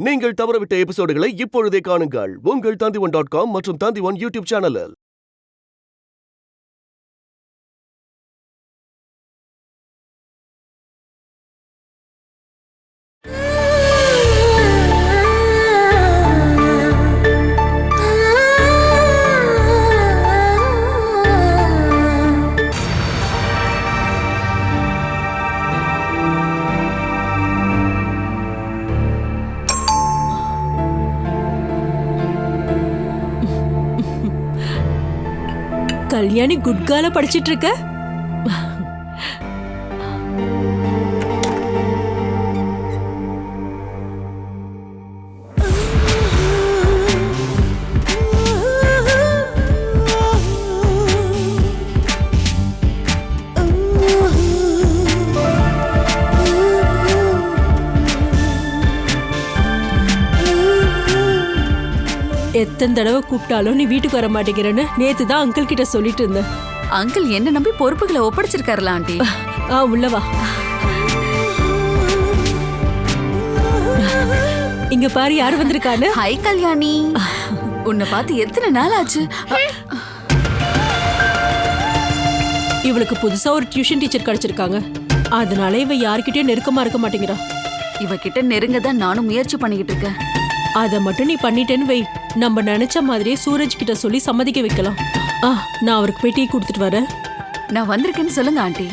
நீங்கள் தவறவிட்ட எபிசோடுகளை இப்பொழுதே காணுங்கள் உங்கள் Tandivan.com மற்றும் Tandivan யூடியூப் சேனலில். கல்யாணி குட்கால படிச்சிட்டு இருக்க? எத்தனை தடவை கூப்பிட்டாலும் நீ வீட்டுக்கு வர மாட்டேங்கிறன்னு நேத்து தான் அங்கிள் கிட்ட சொல்லிட்டு இருந்தேன். அங்கிள் என்ன நம்பி பொறுப்புகளை ஒப்படைச்சிருக்காருல ஆண்டி. உள்ளவா இங்க பாரு யாரு வந்திருக்கான்னு. ஹை கல்யாணி, உன்னை பார்த்து எத்தனை நாள் ஆச்சு. இவளுக்கு புதுசா ஒரு டியூஷன் டீச்சர் கிடைச்சிருக்காங்க, அதனால இவ யாருக்கிட்டயும் நெருக்கமா இருக்க மாட்டேங்கிறா. இவகிட்ட நெருங்க தான் நானும் முயற்சி பண்ணிக்கிட்டு இருக்கேன். அதை மட்டும் நீ பண்ணிட்டேன்னு வை, நம்ம நினைச்ச மாதிரியே சூரஜ் கிட்ட சொல்லி சம்மதிக்க வைக்கலாம். நான் அவருக்கு போய் டீ கொடுத்துட்டு வரேன். நான் வந்திருக்கேன்னு சொல்லுங்க ஆண்டி.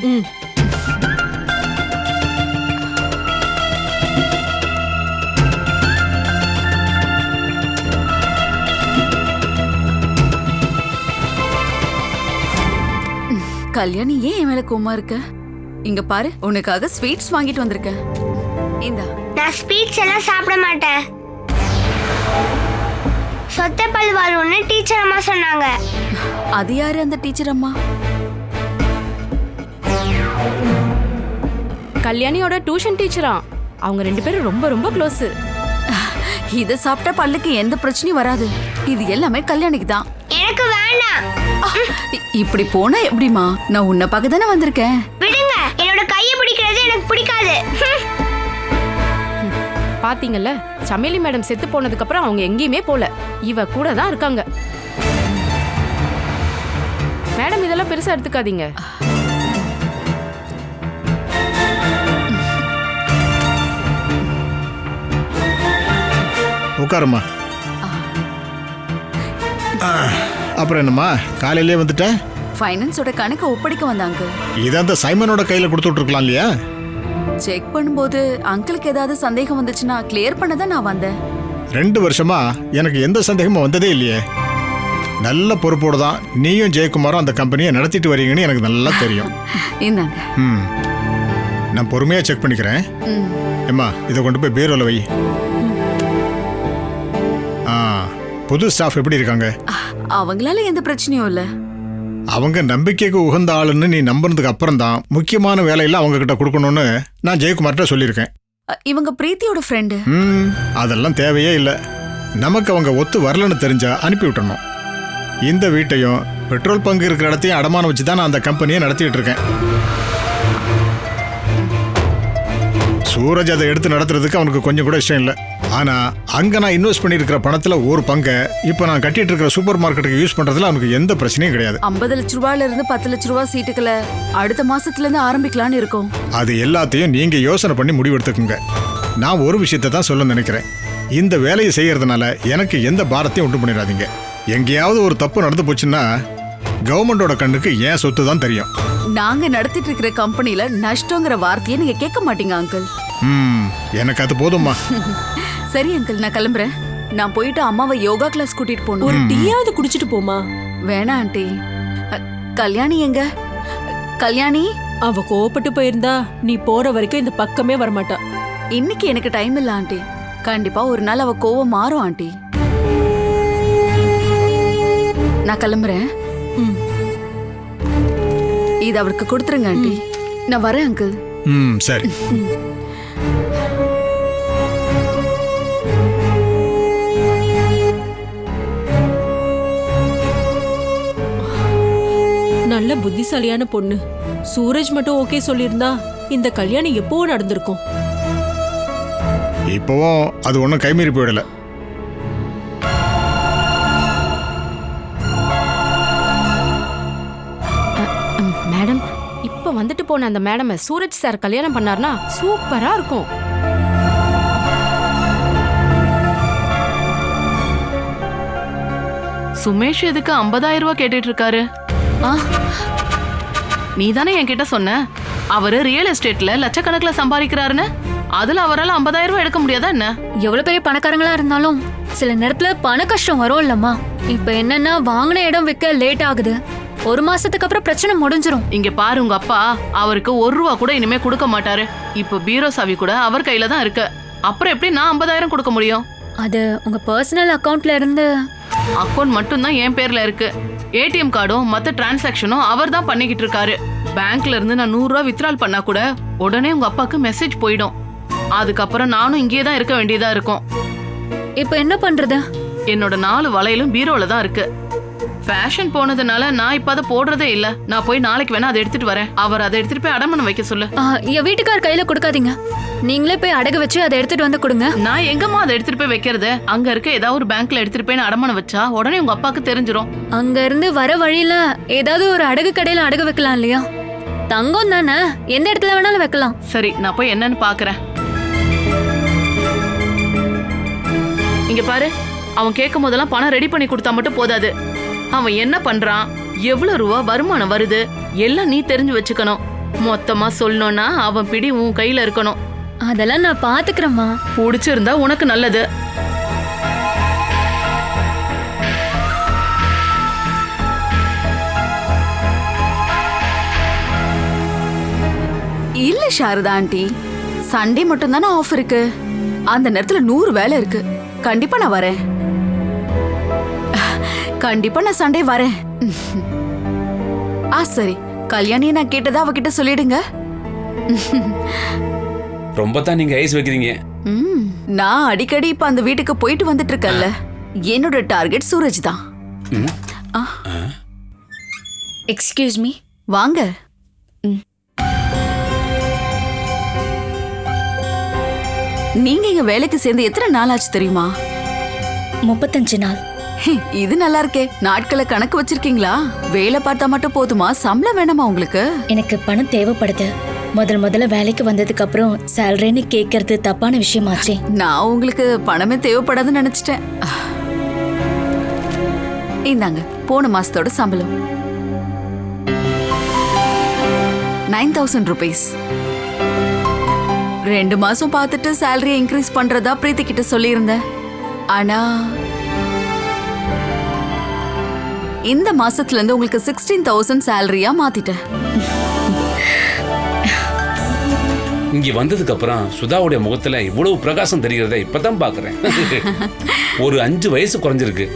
கல்யாணி ஏன் என் மேல கோவமா இருக்க? இங்க பாரு, உனக்காக ஸ்வீட்ஸ் வாங்கிட்டு வந்திருக்கேன். இந்தா. நான் ஸ்வீட்ஸ் எல்லாம் சாப்பிட மாட்டேன். சொத்த பல்வாருன்னு டீச்சர் அம்மா சொன்னாங்க. அது யாரு அந்த டீச்சர் அம்மா? கல்யாணியோட டியூஷன் டீச்சரா. அவங்க ரெண்டு பேரும் ரொம்ப ரொம்ப க்ளோஸ். இத சாப்பிட்டா பல்லுக்கு எந்த பிரச்சனையும் வராது. இது எல்லாமே கல்யாணிக்கு தான். எனக்கு வேண்டாம். இப்படி போனா எப்படிமா? நான் உன்னை பார்க்க தானே வந்திருக்கேன். விடுங்க, என்னோட கையை பிடிக்கிறது எனக்கு பிடிக்காது. பாத்தீங்கல்ல, சமையலி மேடம் செத்து போனதுக்கு அப்புறம் அவங்க எங்கேயுமே போல, இவ கூட தான் இருக்காங்க. மேடம் இதெல்லாம் பெருசா எடுத்துக்காதீங்க. உட்காருமா. அப்புறம் என்னம்மா காலையிலே வந்துட்ட? ஃபைனான்ஸோட கணக்கு ஒப்படைக்க வந்தாங்க. இதை அந்த சைமனோட கையில கொடுத்துட்டு இருக்கலாம் இல்லையா? செக் பண்ணும்போது அங்கிளுக்கு ஏதாவது சந்தேகம் வந்துச்சுன்னா கிளியர் பண்ண தான் நான் வந்தேன். 2 வருஷமா எனக்கு எந்த சந்தேகமும் வந்ததே இல்லையே. நல்ல பொறுப்போடு தான் நீயும் ஜெயக்குமாரும் அந்த கம்பெனியை நடத்திட்டு வரீங்கன்னு எனக்கு நல்லா தெரியும். இந்தாங்க. நான் பொறுமையா செக் பண்ணிக்கிறேன். ஏம்மா இதை கொண்டு போய் பீரோல வை. புது ஸ்டாஃப் எப்படி இருக்காங்க? அவங்களால எந்த பிரச்சனையும் இல்லை. அவங்க நம்பிக்கைக்கு உகந்த ஆளுன்னு நீ நம்புறதுக்கு அப்புறம் தான் முக்கியமான வேலையெல்லாம் அவங்க கிட்ட கொடுக்கணும்னு நான் ஜெயக்குமார்கிட்ட சொல்லியிருக்கேன். இவங்க பிரீத்தியோட ஃப்ரெண்டு. அதெல்லாம் தேவையே இல்லை. நமக்கு அவங்க ஒத்து வரலன்னு தெரிஞ்சா அனுப்பி விட்டணும். இந்த வீட்டையும் பெட்ரோல் பங்கு இருக்கிற இடத்தையும் அடமானம் வச்சு தான் நான் அந்த கம்பெனியை நடத்திட்டு இருக்கேன். சூரஜ் அதை எடுத்து நடத்துறதுக்கு அவனுக்கு கொஞ்சம் கூட இஷ்டம் இல்லை. ஆனா அங்க நான் இன்வெஸ்ட் பண்ணிருக்கிற பணத்துல ஒரு பங்கை இப்ப நான் கட்டிட்டு இருக்கிற சூப்பர் மார்க்கெட்டுக்கு யூஸ் பண்றதுல அவனுக்கு எந்த பிரச்சனையும் கிடையாது. 50 லட்ச ரூபாயில இருந்து 10 லட்ச ரூபாய் சீட்டுகளை அடுத்த மாசத்துல இருந்து ஆரம்பிக்கலாம்னு இருக்கோம். அது எல்லாத்தையும் நீங்க யோசனை பண்ணி முடிவெடுத்துக்குங்க. நான் ஒரு விஷயத்தை தான் சொல்ல நினைக்கிறேன். இந்த வேலையை செய்யறதுனால எனக்கு எந்த பாரத்தையும் உண்டு பண்ணிடாதீங்க. எங்கேயாவது ஒரு தப்பு நடந்து போச்சுன்னா கவர்மெண்டோட கண்ணுக்கு ஏன் சொத்து தான் தெரியும். நாங்க நடத்திட்டு இருக்கிற கம்பெனில நஷ்டங்கிற வார்த்தையை நீங்க கேட்க மாட்டீங்க அங்கிள். எனக்கு அது போதும்மா. சரி அங்கிள், நான் கிளம்புறேன். நான் போயிட்டு அம்மாவை யோகா கிளாஸ் கூட்டிட்டு போகணும். ஒரு டீயாவது குடிச்சிட்டு போமா. வேணாம் ஆண்டி. கல்யாணி எங்க? கல்யாணி அவ கோவப்பட்டு போயிருந்தா நீ போற வரைக்கும் இந்த பக்கமே வரமாட்டா. இன்னைக்கு எனக்கு டைம் இல்ல ஆண்டி. கண்டிப்பா ஒரு நாள் அவ கோவம் மாறும் ஆண்டி. நான் கிளம்புறேன். இது அவருக்கு கொடுத்துருங்க ஆண்டி. நான் வரேன் அங்கிள். சரி. நல்ல புத்திசாலியான பொண்ணு. சூரஜ் மட்டும் ஓகே சொல்லியிருந்தா இந்த கல்யாணம் எப்போ நடந்திருக்கும். இப்போவும் அது ஒன்றும் கைமீறி போயிடல. மேடம் இப்ப வந்துட்டு போன அந்த மேடமை சூரஜ் சார் கல்யாணம் பண்ணார்னா சூப்பரா இருக்கும். சுமேஷ் எதுக்கு 50,000 ரூபாய் கேட்டுட்டு இருக்காரு? நீ தானே என்கிட்ட சொன்ன அவரு ரியல் எஸ்டேட்ல லட்சக்கணக்கில் சம்பாதிக்கிறாருன்னு. அதுல அவரால் 50,000 ரூபாய் எடுக்க முடியாதா என்ன? எவ்வளவு பெரிய பணக்காரங்களா இருந்தாலும் சில நேரத்துல பண கஷ்டம் வரும் இல்லம்மா. இப்ப என்னன்னா வாங்கின இடம் விற்க லேட் ஆகுது. 1 மாசத்துக்கு அப்புறம் பிரச்சனை முடிஞ்சிரும். இங்க பாரு, உங்க அப்பா அவருக்கு 1 ரூபா கூட இனிமே கொடுக்க மாட்டாரு. இப்ப பீரோ சாவி கூட அவர் கையில தான் இருக்கு. அப்புறம் எப்படி நான் 50,000 கொடுக்க முடியும்? அது உங்க பர்சனல் அக்கவுண்ட்ல இருந்து. அக்கௌண்ட் மட்டும் தான் என் பேர்ல இருக்கு. ஏடிஎம் கார்டும் மத்த டிரான்சாக்சனும் அவர் தான் பண்ணிக்கிட்டு இருக்காரு. பேங்க்ல இருந்து நான் 100 ரூபாய் வித்ட்ரால் பண்ணா கூட உடனே உங்க அப்பாவுக்கு மெசேஜ் போயிடும். அதுக்கப்புறம் நானும் இங்கே தான் இருக்க வேண்டியதா இருக்கும். இப்ப என்ன பண்றது? என்னோட 4 வளையலும் பீரோல தான் இருக்கு. ஃபேஷன் போனதுனால நான் இப்ப அதை போடுறதே இல்ல. நான் போய் நாளைக்கு வேணா அதை எடுத்துட்டு வரேன். அவர் அதை எடுத்துட்டு போய் அடமானம் வைக்க சொல்லு. என் வீட்டுக்கார் கையில கொடுக்காதீங்க. நீங்களே போய் அடகு வச்சு அதை எடுத்துட்டு வந்து கொடுங்க. நான் எங்கம்மா அதை எடுத்துட்டு போய் வைக்கிறது? அங்க இருக்க ஏதாவது ஒரு பேங்க்ல எடுத்துட்டு போய் அடமானம் வச்சா உடனே உங்க அப்பாவுக்கு தெரிஞ்சிரும். அங்க இருந்து வர வழியில ஏதாவது ஒரு அடகு கடையில அடகு வைக்கலாம் இல்லையா? தங்கம் தானே, எந்த இடத்துல வேணாலும் வைக்கலாம். சரி, நான் போய் என்னன்னு பாக்குறேன். இங்க பாரு, அவன் கேட்கும் போதெல்லாம் பணம் ரெடி பண்ணி கொடுத்தா மட்டும் போதாது. அவன் என்ன பண்றான், எவ்வளவு ரூபா வருமானம் வருது எல்லாம் நீ தெரிஞ்சு வச்சுக்கணும். மொத்தமா சொல்லணும்னா அவன் பிடி உன் கையில இருக்கணும். அதெல்லாம் நான் பாத்துக்கிறேம்மா. பிடிச்சிருந்தா உனக்கு நல்லது. இல்ல சாரதா ஆண்டி, சண்டே மட்டும் தானே ஆஃப் இருக்கு. அந்த நேரத்துல 100 வேலை இருக்கு. கண்டிப்பா நான் வரேன். கண்டிப்பா நான் சண்டே வரேன். சரி, கல்யாணி நான் கேட்டதா அவகிட்ட சொல்லிடுங்க. ரொம்ப தான் நீங்க ஐஸ் வைக்கிறீங்க. நான் அடிக்கடி இப்ப அந்த வீட்டுக்கு போயிட்டு வந்துட்டு இருக்கேன்ல. என்னோட டார்கெட் சூரஜ் தான். Excuse me. வாங்க. நீங்க இங்க வேலைக்கு சேர்ந்து எத்தனை நாள் ஆச்சு தெரியுமா? 35 நாள். இது நல்லா இருக்கே. நாட்களை கணக்கு வச்சிருக்கீங்களா? வேலை பார்த்தா மட்டும் போதுமா? சம்பளம் வேணாமா உங்களுக்கு? எனக்கு பணம் தேவைப்படுது. முதல்ல வேலைக்கு வந்ததுக்கு அப்புறம் சேலரின்னு கேட்கறது தப்பான விஷயமாச்சே. நான் உங்களுக்கு பணமே தேவைப்படாதுன்னு நினைச்சிட்டேன். இந்தாங்க போன மாசத்தோட சம்பளம் 9,000 rupees. 2 மாசம் பார்த்துட்டு சேலரியை இன்க்ரீஸ் பண்றதா பிரீத்தி கிட்ட சொல்லியிருந்தேன். ஆனா இந்த மாசத்துல இருந்து உங்களுக்கு 16,000 சேலரியா மாத்திட்டேன். இங்க வந்ததுக்கு அப்புறம் சுதாவுடைய முகத்துல இவ்வளவு பிரகாசம் தெரிகிறத இப்பதான் பாக்குறேன். ஒரு 5 வயசு குறைஞ்சிருக்கு.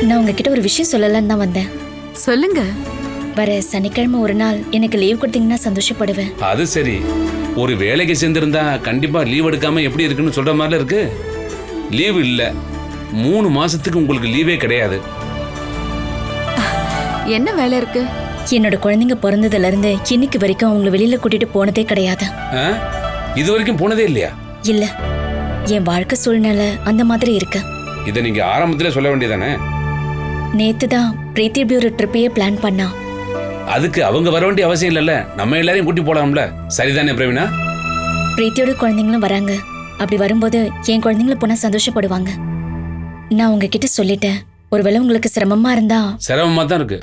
நான் உங்ககிட்ட ஒரு விஷயம் சொல்லலான்னு தான் வந்தேன். சொல்லுங்க. வர சனிக்கிழமை ஒரு நாள் எனக்கு லீவ் கொடுத்தீங்கன்னா சந்தோஷப்படுவேன். அது சரி, ஒரு வேலைக்கு சேர்ந்திருந்தா கண்டிப்பா லீவ் எடுக்காம எப்படி இருக்குன்னு சொல்ற மாதிரி இருக்கு. லீவ் இல்ல, 3 மாசத்துக்கு உங்களுக்கு லீவே கிடையாது. என்ன வேலை இருக்கு? என்னோட குழந்தைங்க பிறந்ததுல இருந்து இன்னைக்கு வரைக்கும் அவங்களை வெளியில கூட்டிட்டு போனதே கிடையாது. இது வரைக்கும் போனதே இல்லையா? இல்ல, என் வாழ்க்கை சூழ்நிலை அந்த மாதிரி இருக்கு. இதை நீங்க ஆரம்பத்திலே சொல்ல வேண்டியதானே? நேத்து தான் பிரீத்தி இப்படி ஒரு ட்ரிப்பையே பிளான் பண்ணா. அதுக்கு அவங்க வர வேண்டிய அவசியம் இல்லைல்ல, நம்ம எல்லாரையும் கூட்டி போலாம்ல. சரிதானே பிரவீனா? பிரீத்தியோட குழந்தைங்களும் வராங்க. அப்படி வரும்போது என் குழந்தைங்கள போனா சந்தோஷப்படுவாங்க. நான் உங்ககிட்ட சொல்லிட்டேன். ஒருவேளை உங்களுக்கு சிரமமா இருந்தா. சிரமமா தான் இருக்கு.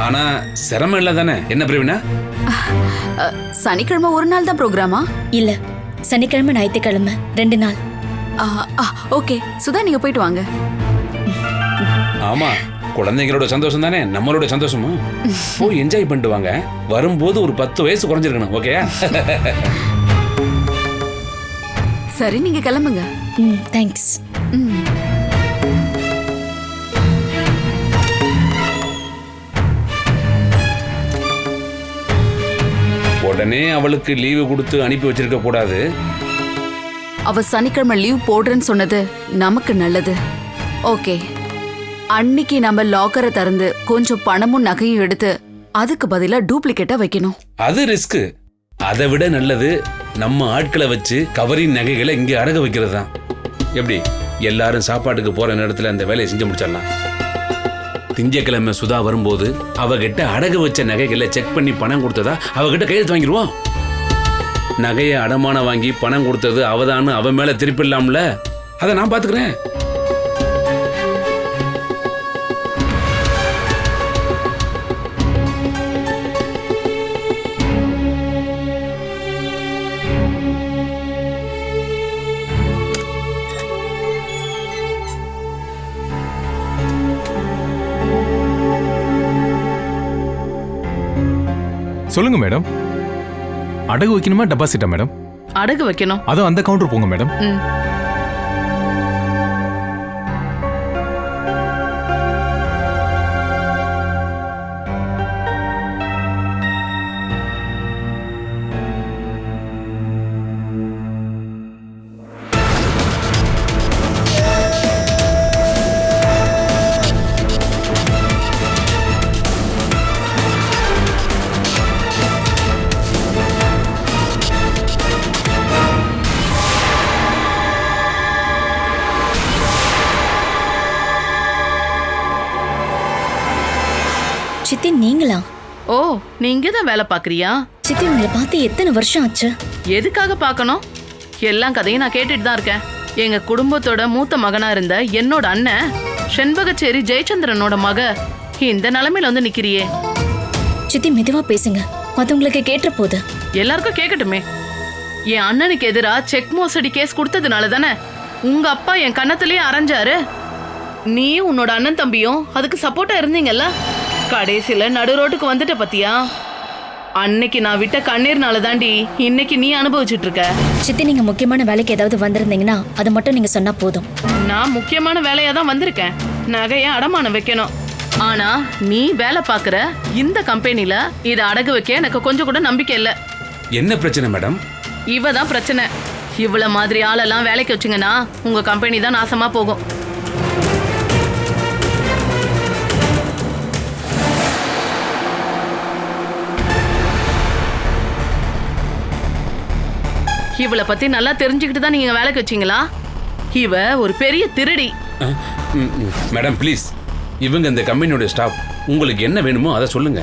ஆனா சிரமம் இல்ல தானே? என்ன பிரவீனா? சனிக்கிழமை ஒரு நாள் தான் ப்ரோக்ராமா? இல்ல, சனிக்கிழமை ஞாயிற்றுக்கிழமை 2 நாள். ஓகே சுதா, நீங்க போயிட்டு வாங்க. ஆமா, குழந்தைங்களோட சந்தோஷம் தானே நம்மளோட சந்தோஷமும். போய் என்ஜாய் பண்ணிட்டு வாங்க. வரும்போது ஒரு 10 வயசு குறைஞ்சிருக்கணும். ஓகேயா? சரி, நீங்க கிளம்புங்க. தேங்க்ஸ். உடனே அவளுக்கு லீவு கொடுத்து அனுப்பி வச்சிருக்க கூடாது. அவ சனிக்கிழமை லீவ் போடுறேன்னு சொன்னது நமக்கு நல்லது. ஓகே, அன்னைக்கு நம்ம லாக்கரை திறந்து கொஞ்சம் பணமும் நகையும் எடுத்து அதுக்கு பதிலா டூப்ளிகேட்டா வைக்கணும். அது ரிஸ்க். அதை விட நல்லது நம்ம ஆட்களை வச்சு கவரிங் நகைகளை இங்கே அடகு வைக்கிறது தான். எப்படி எல்லாரும் சாப்பாட்டுக்கு போற நேரத்தில் அந்த வேலையை செஞ்சு முடிச்சிடலாம். திங்கக்கிழமை சுதா வரும்போது அவகிட்ட அடகு வச்ச நகைகளை செக் பண்ணி பணம் கொடுத்ததா அவகிட்ட கையெழுத்து வாங்கிடுவோம். நகையை அடமானம் வாங்கி பணம் கொடுத்தது அவதான்னு அவன் மேல திருப்பிடலாம்ல. அதை நான் பாத்துக்கிறேன். சொல்லுங்க மேடம், அடகு வைக்கணுமா டெபாசிட்டா மேடம்? அடகு வைக்கணும். அதோ அந்த கவுண்டர் போங்க மேடம். சித்தி நீங்களா? ஓ, நீ இங்கதான் வேலை பாக்குறியா? சித்தி உங்களை பார்த்து எத்தனை வருஷம் ஆச்சு? எதுக்காக பார்க்கணும்? எல்லா கதையும் நான் கேட்டுட்டு தான் இருக்கேன். எங்க குடும்பத்தோட மூத்த மகனா இருந்த என்னோட அண்ணன் செண்பகச்சேரி ஜெயச்சந்திரனோட மக இந்த நிலைமையில வந்து நிக்கிறியே. சித்தி மெதுவா பேசுங்க, மத்தவங்களுக்கு கேட்ட போது. எல்லாருக்கும் கேட்கட்டுமே. என் அண்ணனுக்கு எதிரா செக் மோசடி கேஸ் கொடுத்ததுனால தானே உங்க அப்பா என் கன்னத்திலேயே அரைஞ்சாரு. நீ உன்னோட அண்ணன் தம்பியும் அதுக்கு சப்போர்ட்டா இருந்தீங்கல்ல. கடைசியில நடு ரோட்டுக்கு வந்துட்ட பத்தியா? அன்னைக்கு நான் விட்ட கண்ணீர்னால தாண்டி இன்னைக்கு நீ அனுபவிச்சுட்டு இருக்க. சித்தி நீங்க முக்கியமான வேலைக்கு ஏதாவது வந்திருந்தீங்கன்னா அதை மட்டும் நீங்க சொன்னா போதும். நான் முக்கியமான வேலையா தான் வந்திருக்கேன். நகைய அடமானம் வைக்கணும். ஆனா நீ வேலை பாக்குற இந்த கம்பெனில இதை அடகு வைக்க எனக்கு கொஞ்சம் கூட நம்பிக்கை இல்ல. என்ன பிரச்சனை மேடம்? இவ தான் பிரச்சனை. இவ்வளவு மாதிரி ஆளெல்லாம் வேலைக்கு வச்சுங்கன்னா உங்க கம்பெனி தான் நாசமா போகும். இவளை பத்தி நல்லா தெரிஞ்சுக்கிட்டு தான் நீங்க வேலைக்கு வச்சீங்களா? இவ ஒரு பெரிய திருடி. மேடம் ப்ளீஸ், இவங்க இந்த கம்பெனியோட ஸ்டாஃப். உங்களுக்கு என்ன வேணுமோ அதை சொல்லுங்க.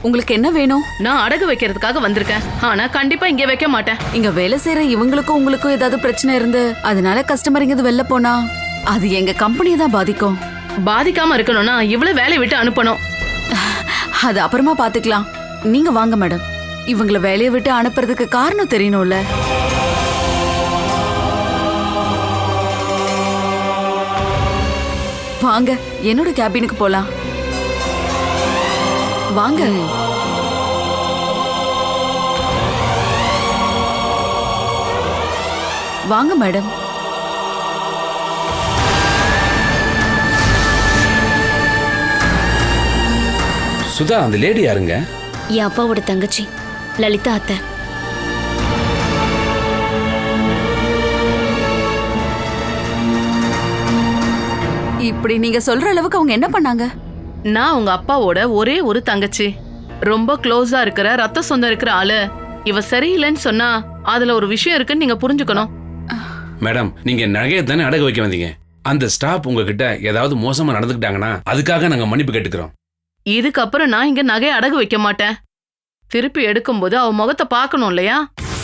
உங்களுக்கு என்ன வேணும்? நான் அடகு வைக்கிறதுக்காக வந்திருக்கேன். ஆனா கண்டிப்பா இங்க வைக்க மாட்டேன். இங்க வேலை செய்யற இவங்களுக்கும் உங்களுக்கும் ஏதாவது பிரச்சனை இருந்து அதனால கஸ்டமர் இங்க வெளில போனா அது எங்க கம்பெனியை தான் பாதிக்கும். பாதிக்காம இருக்கணும்னா இவ்வளவு வேலையை விட்டு அனுப்பணும். அது அப்புறமா பாத்துக்கலாம். நீங்க வாங்க மேடம். இவங்களை வேலையை விட்டு அனுப்புறதுக்கு காரணம் தெரியணும்ல. வாங்க, என்னோட கேபினுக்கு போலாம். வாங்க. வாங்க மேடம். சுதா, அந்த லேடி யாருங்க? என் அப்பாவோட தங்கச்சி லலிதா அத்தை. இப்படி நீங்க சொல்ற அளவுக்கு அவங்க என்ன பண்ணாங்க? நான் உங்க அப்பாவோட ஒரே ஒரு தங்கச்சி. ரொம்ப க்ளோஸா இருக்கிற ரத்த சொந்தம் இருக்கிற ஆளு. இவ சரியில்லைன்னு சொன்னா அதுல ஒரு விஷயம் இருக்குன்னு நீங்க புரிஞ்சுக்கணும். மேடம், நீங்க நகையை தானே அடகு வைக்க வந்தீங்க. அந்த ஸ்டாஃப் உங்ககிட்ட ஏதாவது மோசமா நடந்துக்கிட்டாங்கன்னா அதுக்காக நாங்க மன்னிப்பு கேட்டுக்கிறோம். இதுக்கப்புறம் நான் இங்க நகையை அடகு வைக்க மாட்டேன். திருப்பி எடுக்கும்போது அவ முகத்தை பார்க்கணும் இல்லையா?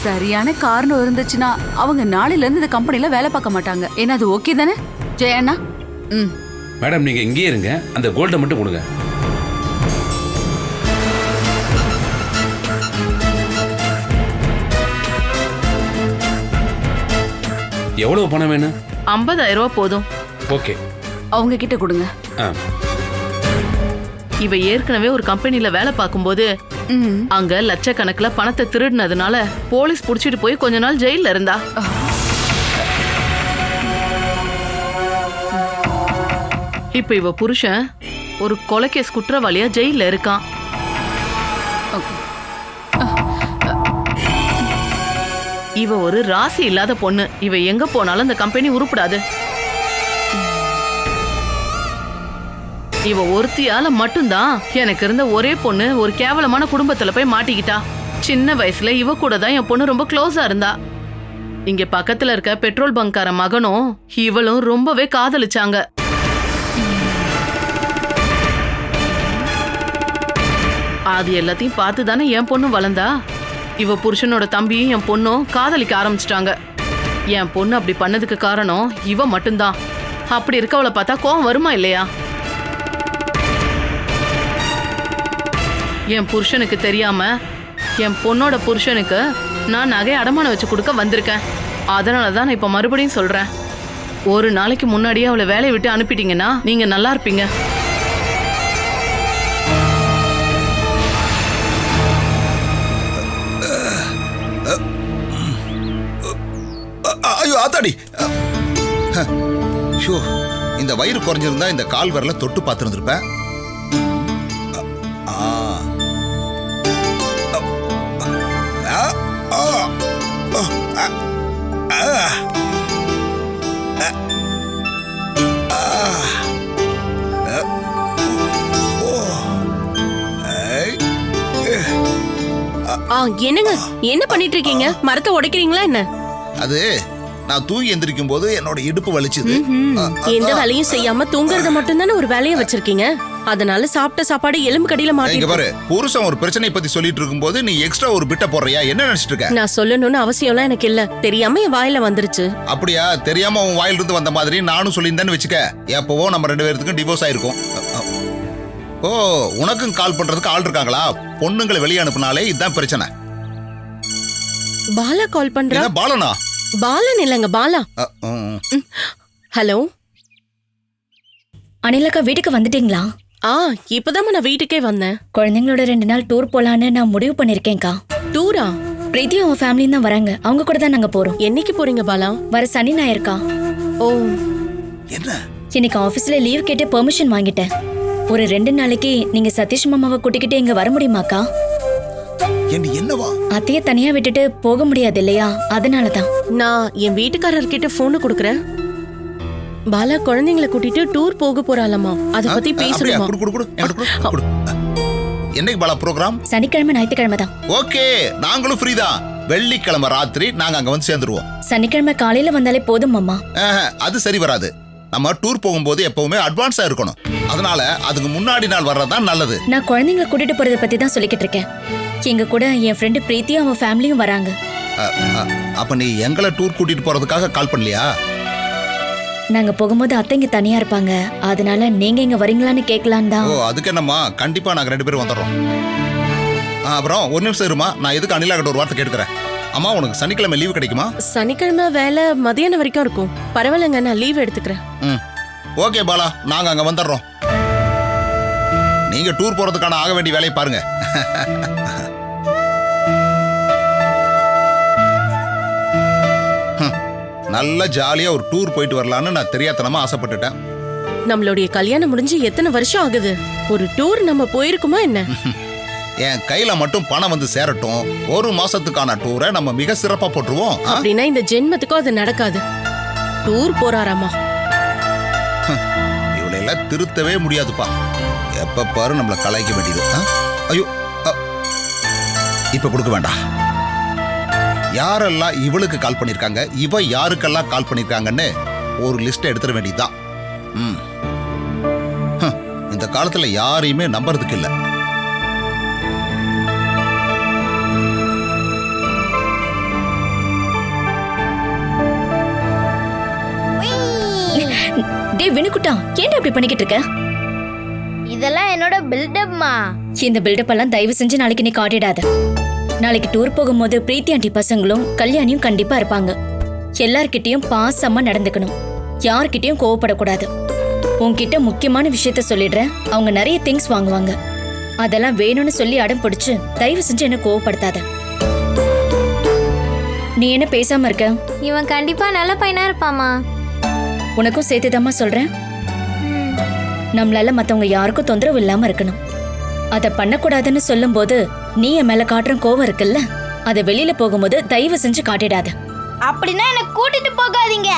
சரியான காரணம் இருந்துச்சுன்னா அவங்க நாளையில இருந்து இந்த கம்பெனில வேலை பார்க்க மாட்டாங்க. ஏன்னா அது ஓகே தானே ஜெயண்ணா? மேடம், நீங்க இங்கேயே இருங்க. அந்த கோல்டை மட்டும் கொடுங்க. எவ்வளவு பணம் வேணும்? 50,000 ரூபாய் போதும். ஓகே. அவங்க கிட்ட கொடுங்க. இவ ஏற்கனவே ஒரு கம்பெனில வேலை பார்க்கும்போது அங்க லட்சக்கணக்குல பணத்தை திருடினதுனால போலீஸ் புடிச்சிட்டு போய் கொஞ்ச நாள் ஜெயில இருந்தா. இப்ப இவ புருஷன் ஒரு கொலைகேஸ் குற்றவாளியா ஜெயில இருக்கான். இவ ஒரு ராசி இல்லாத பொண்ணு. இவ எங்க போனாலும் இந்த கம்பெனி உருப்படாது. இவ ஒருத்தியால மட்டும்தான் எனக்கு இருந்த ஒரே பொண்ணு ஒரு கேவலமான குடும்பத்துல போய் மாட்டிக்கிட்டா. சின்ன வயசுல இவ கூட தான் என் பொண்ணு ரொம்ப க்ளோஸா இருந்தா. இங்க பக்கத்துல இருக்க பெட்ரோல் பங்கார மகனும் இவளும் ரொம்பவே காதலிச்சாங்க. அது எல்லாத்தையும் பார்த்து தானே என் பொண்ணும் வளர்ந்தா. இவ புருஷனோட தம்பியும் என் பொண்ணும் காதலிக்க ஆரம்பிச்சிட்டாங்க. என் பொண்ணு அப்படி பண்ணதுக்கு காரணம் இவ மட்டும்தான். அப்படி இருக்கவளை பார்த்தா கோவம் வருமா இல்லையா? என் புருஷனுக்கு தெரியாம என் பொண்ணோட புருஷனுக்கு நான் நகை அடமானம் வச்சு கொடுக்க வந்திருக்கேன். அதனால தான் நான் இப்ப மறுபடியும் சொல்றேன். ஒரு நாளைக்கு முன்னாடியே அவளை வேலையை விட்டு அனுப்பிட்டீங்கன்னா நீங்க நல்லா இருப்பீங்க. ஐயோ ஆத்தாடி, ஷோ, இந்த வயிறு குறைஞ்சிருந்தா இந்த கால் விரல தொட்டு பார்த்துருந்துருப்பேன். என்னங்க என்ன பண்ணிட்டு இருக்கீங்க? மரத்தை உடைக்கிறீங்களா என்ன? அது நான் தூங்கி எந்திரிக்கும் போது என்னோட இடுப்பு வலிச்சுது. எந்த வேலையும் செய்யாம தூங்குறத மட்டும் தானே ஒரு வேலையை வச்சிருக்கீங்க. அதனால சாப்பிட்ட சாப்பாடு எலும்பு கடியில மாட்டி பாரு. புருஷன் ஒரு பிரச்சனை பத்தி சொல்லிட்டு இருக்கும்போது நீ எக்ஸ்ட்ரா ஒரு பிட்ட போடுறியா? என்ன நினைச்சிட்டு இருக்க? நான் சொல்லணும்னு அவசியம்லாம் எனக்கு இல்ல. தெரியாம என் வாயில வந்துருச்சு. அப்படியா? தெரியாம உன் வாயில இருந்து வந்த மாதிரி நானும் சொல்லியிருந்தேன்னு வச்சுக்க, எப்பவோ நம்ம 2 பேருக்கும் டிவோர்ஸ் ஆயிருக்கும். ஓ, உனக்கும் கால் பண்றதுக்கு ஆள் இருக்காங்களா? பொண்ணுங்களை வெளியே அனுப்புனாலே இதுதான் பிரச்சனை. பாலா கால் பண்றா? பாலனா? பாலன் இல்லங்க, பாலா. ஹலோ அனிலக்கா, வீட்டுக்கு வந்துட்டீங்களா? இப்பதான் நான் வீட்டுக்கே வந்தேன். குழந்தைங்களோட 2 நாள் டூர் போலான்னு நான் முடிவு பண்ணிருக்கேன்க்கா. டூரா? பிரீத்தி அவங்க ஃபேமிலியும் தான் வராங்க. அவங்க கூட தான் நாங்க போறோம். என்னைக்கு போறீங்க பாலா? வர சனி ஞாயிறுக்கா. ஓ, என்ன? இன்னைக்கு ஆபீஸ்ல லீவ் கேட்டு பெர்மிஷன் வாங்கிட்டேன். ஒரு 2 நாளைக்கு நீங்க சதீஷ் மாமாவை கூட்டிக்கிட்டு இங்க வர முடியுமாக்கா? என்னவா? அத்தைய தனியா விட்டுட்டு போக முடியாது இல்லையா? அதனாலதான் நான் என் வீட்டுக்காரர்கிட்ட போன் கொடுக்கறேன். பாலா குழந்தைங்களை கூட்டிட்டு டூர் போக போறாளாமா. அத பத்தி பேசணுமா? என்னைக்கு பாலா ப்ரோகிராம்? சனிக்கிழமை ஞாயிற்றுக்கிழமை தான். ஓகே, நாங்களும் ஃப்ரீ தான். வெள்ளிக்கிழமை ராத்திரி நாங்க அங்க வந்து சேர்ந்துருவோம். சனிக்கிழமை காலையில வந்தாலே போதும் மாமா. அது சரி வராது. நம்ம டூர் போகும்போது எப்பவுமே அட்வான்ஸா இருக்கணும். அதனால அதுக்கு முன்னாடி நாள் வர்றதுதான் நல்லது. நான் குழந்தைங்களை கூட்டிட்டு போறத பத்தி தான் சொல்லிக்கிட்டு இருக்கேன். எங்க கூட என் ஃப்ரெண்டு பிரீத்தியும் அவன் ஃபேமிலியும் வராங்க. அப்ப நீ எங்களை டூர் கூட்டிட்டு போறதுக்காக கால் பண்ணலையா? நாங்க போகும்போது அத்தைங்க தனியா இருப்பாங்க. அதனால நீங்க இங்க வரீங்களான்னு கேட்கலாம் தான். ஓ, அதுக்கு என்னம்மா, கண்டிப்பா நாங்க 2 பேரும் வந்துடுறோம். அப்புறம் ஒரு நிமிஷம் இருமா, நான் எதுக்கு அனிலா கிட்ட ஒரு வார்த்தை கேட்கிறேன். அம்மா, உனக்கு சனிக்கிழமை லீவு கிடைக்குமா? சனிக்கிழமை வேலை மதியானம் வரைக்கும் இருக்கும். பரவாயில்லைங்க, நான் லீவ் எடுத்துக்கிறேன். ஓகே பாலா, நாங்க அங்க வந்துடுறோம். நீங்க டூர் போறதுக்கான ஆக வேண்டிய வேலையை பாருங்க. நல்ல ஜாலியா ஒரு டூர் போயிட்டு வரலான்னு நான் தெரியாதனமா ஆசைப்பட்டுட்டேன். நம்மளுடைய கல்யாணம் முடிஞ்சு எத்தனை வருஷம் ஆகுது? ஒரு டூர் நம்ம போயிருக்குமா என்ன? என் கையில மட்டும் பணம் வந்து சேரட்டும். 1 மாசத்துக்கான டூரை நம்ம மிக சிறப்பா போட்டுருவோம். அப்படின்னா இந்த ஜென்மத்துக்கும் அது நடக்காது. டூர் போறாராமா? இவளையெல்லாம் திருத்தவே முடியாதுப்பா. எப்ப பாரு நம்மள கலாய்க்க வேண்டியது. ஐயோ, இப்ப கொடுக்க வேண்டாம். யாரெல்லாம் இவளுக்கு கால் பண்ணிருக்காங்க, இவ யாருக்கெல்லாம் கால் பண்ணிருக்காங்கன்னு ஒரு லிஸ்ட் எடுத்துட வேண்டியதுதான். இந்த காலத்துல யாரையுமே நம்புறதுக்கு இல்ல. டே வினுக்குட்டா, ஏன்டா இப்படி பண்ணிக்கிட்டு இருக்க? இதெல்லாம் என்னோட பில்டப்மா. இந்த பில்டப் எல்லாம் தயவு செஞ்சு நாளைக்கு நீ காட்டிடாத. நாளைக்கு டூர் போகும்போது பிரீத்தி ஆண்டி பசங்களும் கல்யாணியும் கண்டிப்பா இருப்பாங்க. எல்லார்கிட்டயும் பாசமா நடந்துக்கணும். யார்கிட்டயும் கோவப்படக்கூடாது. உன்கிட்ட முக்கியமான விஷயத்த சொல்லிடுறேன். அவங்க நிறைய திங்ஸ் வாங்குவாங்க. அதெல்லாம் வேணும்னு சொல்லி அடம் பிடிச்சு தயவு செஞ்சு என்ன கோவப்படுத்தாத. நீ என்ன பேசாம இருக்க? இவன் கண்டிப்பா நல்ல பையனா இருப்பாமா. உனக்கும் சேர்த்துதாம்மா சொல்றேன். நம்மளால மத்தவங்க யாருக்கும் தொந்தரவு இல்லாம இருக்கணும். அத பண்ணக்கூடாதுன்னு சொல்லும் போது நீ என் மேல காட்டுற கோவம் இருக்குல்ல, அத வெளியில போகும்போது தயவு செஞ்சு காட்டிடாத. அப்படின்னா என்ன கூட்டிட்டு போகாதீங்க.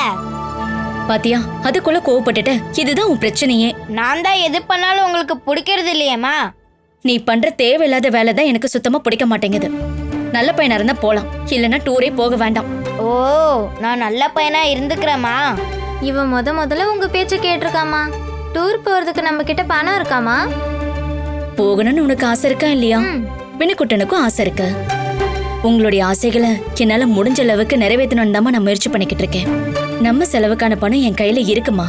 பாத்தியா, அதுக்குள்ள கோவப்பட்டுட்ட. இதுதான் உன் பிரச்சனையே. நான் தான் எது பண்ணாலும் உங்களுக்கு பிடிக்கிறது இல்லையேம்மா. நீ பண்ற தேவையில்லாத வேலை தான் எனக்கு சுத்தமா பிடிக்க மாட்டேங்குது. நல்ல பையனா இருந்தா போலாம், இல்லைன்னா டூரே போக வேண்டாம். ஓ, நான் நல்ல பையனா இருந்துக்கிறேம்மா. இவன் முதல்ல உங்க பேச்ச கேட்டிருக்காமா. டூர் போறதுக்கு நம்ம கிட்ட பணம் இருக்காமா? போகணும்னு உனக்கு ஆசை இருக்கா இல்லையா? வினுக்குட்டனுக்கும் ஆசை இருக்கு. உங்களுடைய ஆசைகளை என்னால முடிஞ்ச அளவுக்கு நிறைவேற்றணும் தான் நான் முயற்சி பண்ணிக்கிட்டு இருக்கேன். நம்ம செலவுக்கான பணம் என் கையில இருக்குமா?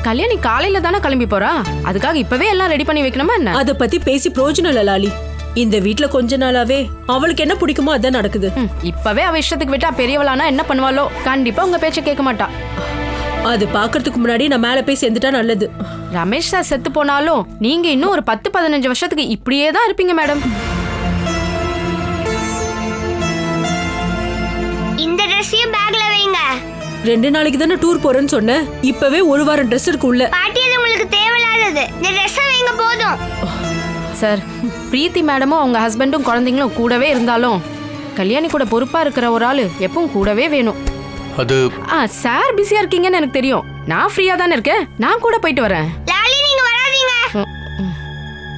கல்யாணி காலையில தானே கிளம்பி போறா, அதுக்காக இப்பவே எல்லாம் ரெடி பண்ணி வைக்கணுமா என்ன? அத பத்தி பேசி பிரயோஜனம் இல்ல லாலி. இந்த வீட்ல கொஞ்ச நாளாவே அவளுக்கு என்ன பிடிக்குமோ அதான் நடக்குது. இப்பவே அவ இஷ்டத்துக்கு விட்டா பெரியவளானா என்ன பண்ணுவாளோ? கண்டிப்பா உங்க பேச்ச கேட்க மாட்டா. அது பாக்குறதுக்கு முன்னாடி நான் மேல போய் சேர்ந்துட்டா நல்லது. ரமேஷ் சார் செத்து போனாலும் நீங்க இன்னும் ஒரு 10-15 வருஷத்துக்கு இப்படியே தான் இருப்பீங்க மேடம். இந்த ட்ரெஸ்ஸையும் பேக்ல வைங்க. 2 நாளைக்கு தானே டூர் போறேன்னு சொன்னேன். இப்பவே ஒரு வாரம் ட்ரெஸ் இருக்கு உள்ள. பாட்டி, அது உங்களுக்கு தேவையில்லாதது. இந்த ட்ரெஸ்ஸை வைங்க போதும். சார், பிரீத்தி மேடமும் அவங்க ஹஸ்பண்டும் குழந்தைங்களும் கூடவே இருந்தாலும் கல்யாணி கூட பொறுப்பா இருக்கிற ஒரு ஆளு எப்பவும் கூடவே வேணும். அது சார் பிஸியா இருக்கீங்கன்னு எனக்கு தெரியும். நான் ஃப்ரீயா தானே இருக்கேன், நான் கூட போயிட்டு வரேன். லாலி, நீங்க வராதீங்க.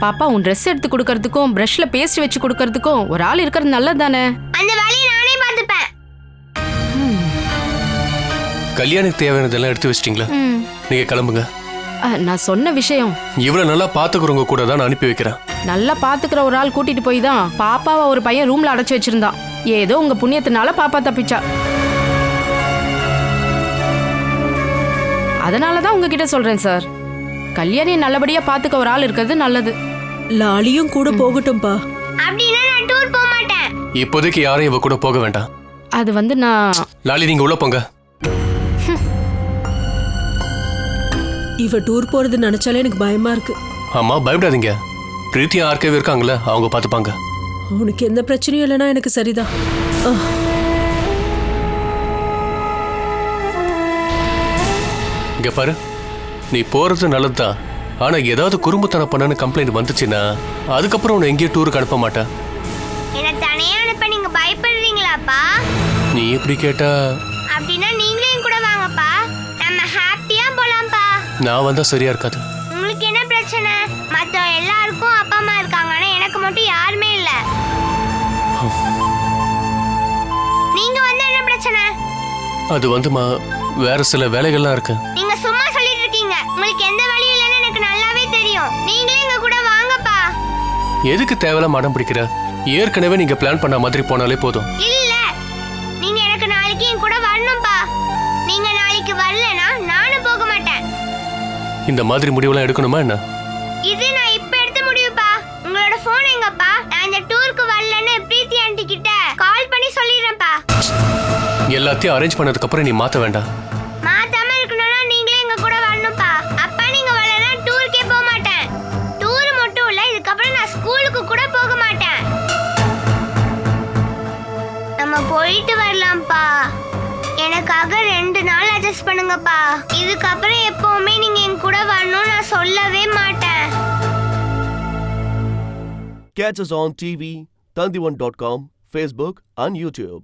பாப்பா, உன் ட்ரெஸ் எடுத்து கொடுக்கறதுக்கும் பிரஷ்ல பேஸ்ட் வச்சு கொடுக்கறதுக்கும் ஒரு ஆள் இருக்கிறது நல்லது தானே? அந்த வேலையை நானே பார்த்துப்பேன். கல்யாணுக்கு தேவையானதெல்லாம் எடுத்து வச்சிட்டீங்களா? நீங்க கிளம்புங்க. நான் சொன்ன விஷயம் இவ்வளவு நல்லா பாத்துக்கிறவங்க கூட தான் நான் அனுப்பி வைக்கிறேன். நல்லா பாத்துக்கிற ஒரு ஆள் கூட்டிட்டு போய் தான் பாப்பாவை ஒரு பையன் ரூம்ல அடைச்சு வச்சிருந்தான். ஏதோ உங்க புண்ணியத்தினால பாப்பா தப்பிச்சா. அதனாலதான் உங்ககிட்ட சொல்றேன் சார், கல்யாணியை நல்லபடியா பாத்துக்க ஒரு ஆள் இருக்கிறது நல்லது. லாலியும் கூட போகட்டும்பா. அப்படின்னா நான் டூர் போக மாட்டேன். இப்போதைக்கு யாரும் இவ கூட போக வேண்டாம். அது நான் லாலி, நீங்க உள்ள போங்க. இவ டூர் போறது நினைச்சாலே எனக்கு பயமா இருக்கு. ஆமா, பயப்படாதீங்க. பிரீத்தி ஆர்கேவே இருக்காங்கல்ல, அவங்க பாத்துப்பாங்க. உனக்கு எந்த பிரச்சனையும் இல்லைன்னா எனக்கு சரிதான். இங்க பாரு, நீ போறது நல்லதுதான். ஆனா ஏதாவது குறும்புத்தனம் பண்ணனு கம்ப்ளைண்ட் வந்துச்சுன்னா அதுக்கப்புறம் உன்னை எங்கேயும் டூருக்கு அனுப்ப மாட்டேன். என்ன தனியா அனுப்ப நீங்க பயப்படுறீங்களாப்பா? நீ எப்படி கேட்டா? அப்படின்னா நீங்களும் கூட வாங்கப்பா, நம்ம ஹாப்பியா போலாம்ப்பா. நான் வந்தா சரியா இருக்காது. உங்களுக்கு என்ன பிரச்சனை? மத்த எல்லாருக்கும் அப்பா அம்மா இருக்காங்க, ஆனா எனக்கு மட்டும் யாருமே இல்ல. நீங்க வந்தா என்ன பிரச்சனை? அது வேற சில வேலைகள்லாம் இருக்கு. நீங்க சும்மா சொல்லிட்டு இருக்கீங்க. உங்களுக்கு எந்த வேலையும் இல்லைன்னு எனக்கு நல்லாவே தெரியும். நீங்களே எங்க கூட வாங்கப்பா. எதுக்கு தேவையில்லாம அடம் பிடிக்கிற? ஏற்கனவே நீங்க பிளான் பண்ண மாதிரி போனாலே போதும். இல்ல, நீங்க எனக்கு நாளைக்கு என் கூட வரணும்பா. நீங்க நாளைக்கு வரலனா நானும் போக மாட்டேன். இந்த மாதிரி முடிவெல்லாம் எடுக்கணுமா என்ன? இது நான் இப்ப எடுத்த முடிவுப்பா. உங்களோட போன் எங்கப்பா? நான் இந்த டூருக்கு வரலன்னு பிரீத்தி ஆண்டி கிட்ட கால் பண்ணி சொல்லிடுறேன்ப்பா. எல்லாத்தையும் அரேஞ்ச் பண்ணதுக்கு அப்புறம் நீ மாத்த வேண்டாம். மாத்தாம இருக்கணும்னா நீங்களே எங்க கூட வரணும்ப்பா. அப்பா நீங்க வரலனா டூருக்கே போக மாட்டேன். டூர் மட்டும் இல்ல, இதுக்கப்புறம் நான் ஸ்கூலுக்கு கூட போக மாட்டேன். நம்ம போயிட்டு வரலாம்ப்பா. எனக்காக 2 நாள் அட்ஜஸ்ட் பண்ணுங்கப்பா. இதுக்கப்புறம் எப்பவுமே நீங்க என் கூட வரணும்னு நான் சொல்லவே மாட்டேன். Catch us on TV, Tandivan.com, Facebook and YouTube.